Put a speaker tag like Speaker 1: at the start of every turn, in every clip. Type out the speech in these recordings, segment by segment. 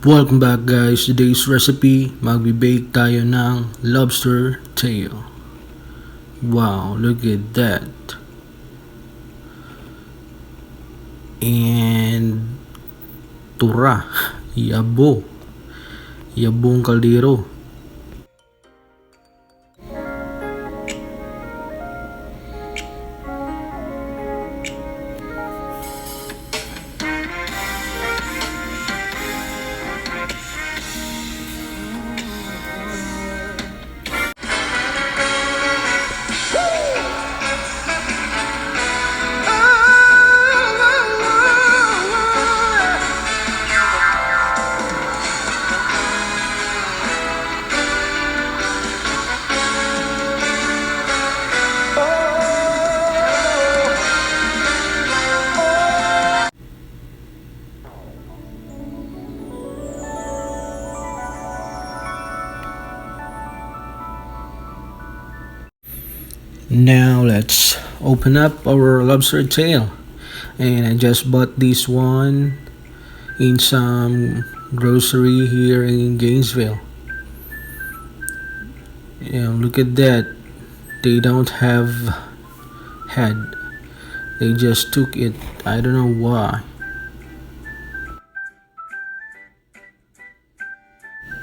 Speaker 1: Welcome back guys, today's recipe, magbe-bake tayo ng lobster tail. Wow, look at that. And tura, yabong kaldero. Now let's open up our lobster tail, and I just bought this one in some grocery here in Gainesville. Look at that, they don't have head, they just took it, I don't know why.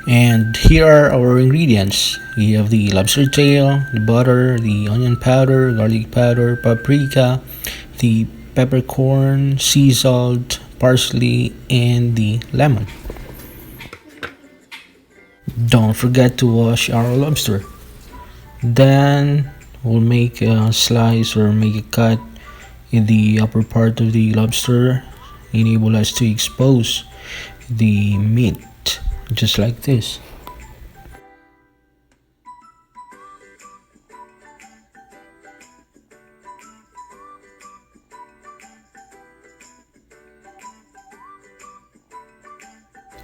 Speaker 1: And here are our ingredients. We have the lobster tail, the butter, the onion powder, garlic powder, paprika, the peppercorn, sea salt, parsley, and the lemon. Don't forget to wash our lobster. Then we'll make a slice or make a cut in the upper part of the lobster, enable us to expose the meat just like this.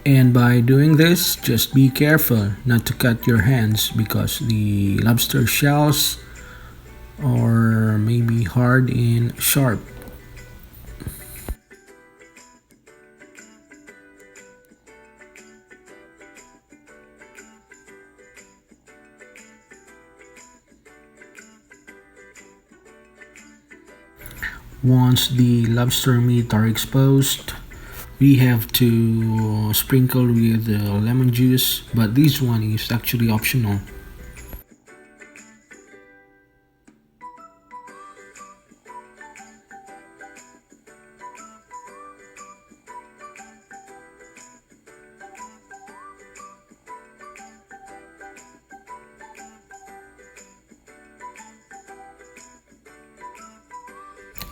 Speaker 1: And by doing this, just be careful not to cut your hands because the lobster shells are maybe hard and sharp. Once the lobster meat are exposed, we have to sprinkle with lemon juice, but this one is actually optional.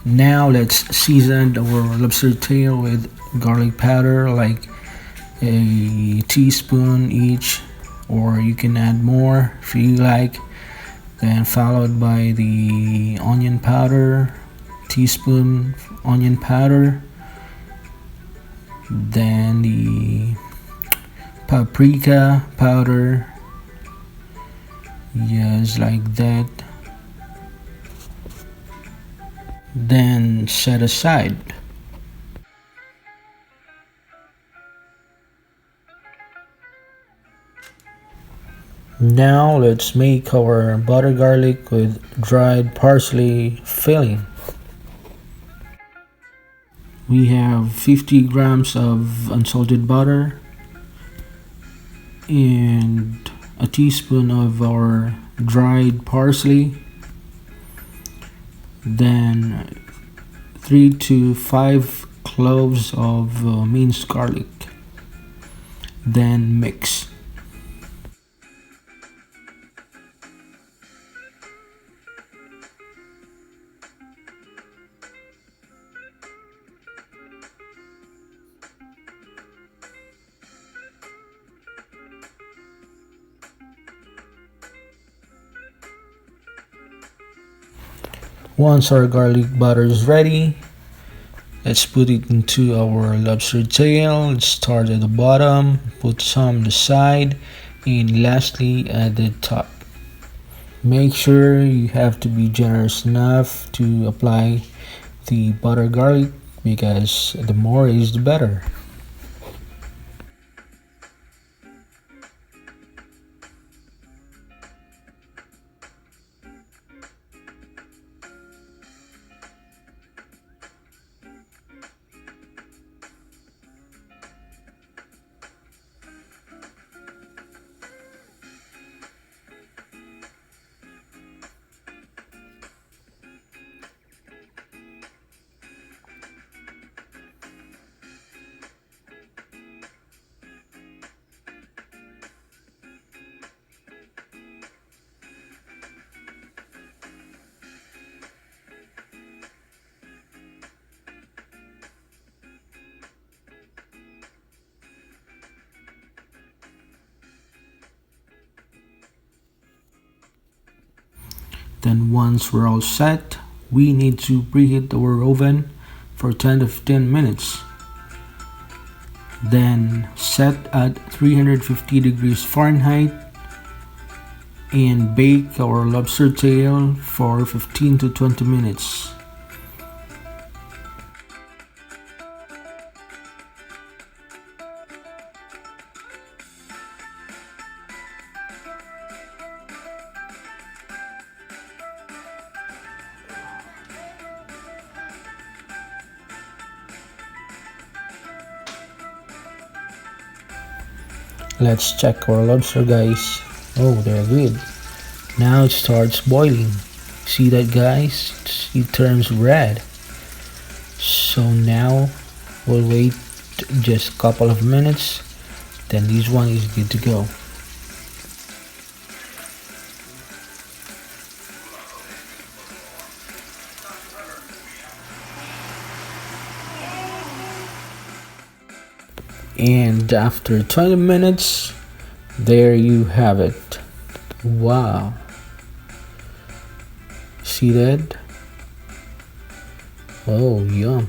Speaker 1: Now let's season our lobster tail with garlic powder, like a teaspoon each, or you can add more if you like. Then followed by the onion powder, teaspoon onion powder. Then the paprika powder, yes, like that. Then set aside. Now let's make our butter garlic with dried parsley filling. We have 50 grams of unsalted butter and a teaspoon of our dried parsley. Then 3 to 5 cloves of minced garlic. Then mix. Once our garlic butter is ready, let's put it into our lobster tail. Let's start at the bottom, put some on the side, and lastly at the top. Make sure you have to be generous enough to apply the butter garlic because the more is the better. Then once we're all set, we need to preheat our oven for 10 to 15 minutes. Then set at 350 degrees Fahrenheit and bake our lobster tail for 15 to 20 minutes. Let's check our lobster, guys. Oh, they're good. Now it starts boiling. See that, guys? It turns red. So now we'll wait just a couple of minutes. Then this one is good to go. And after 20 minutes, there you have it. Wow. See that? Oh, yum.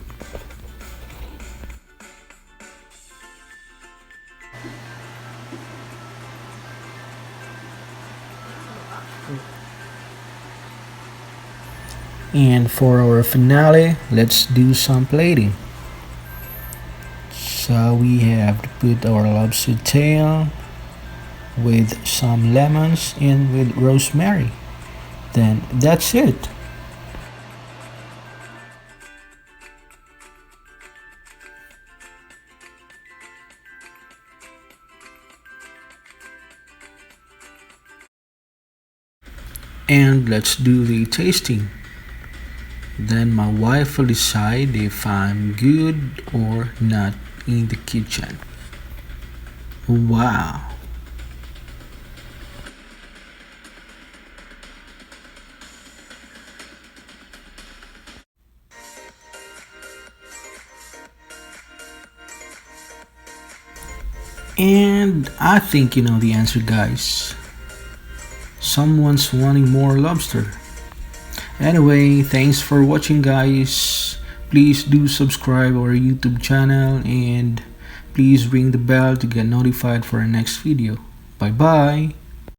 Speaker 1: And for our finale, let's do some plating. So we have to put our lobster tail with some lemons and with rosemary. Then that's it. And let's do the tasting. Then my wife will decide if I'm good or not in the kitchen. Wow. And I think you know the answer, guys. Someone's wanting more lobster. Anyway, thanks for watching, guys. Please do subscribe our YouTube channel and please ring the bell to get notified for our next video. Bye bye.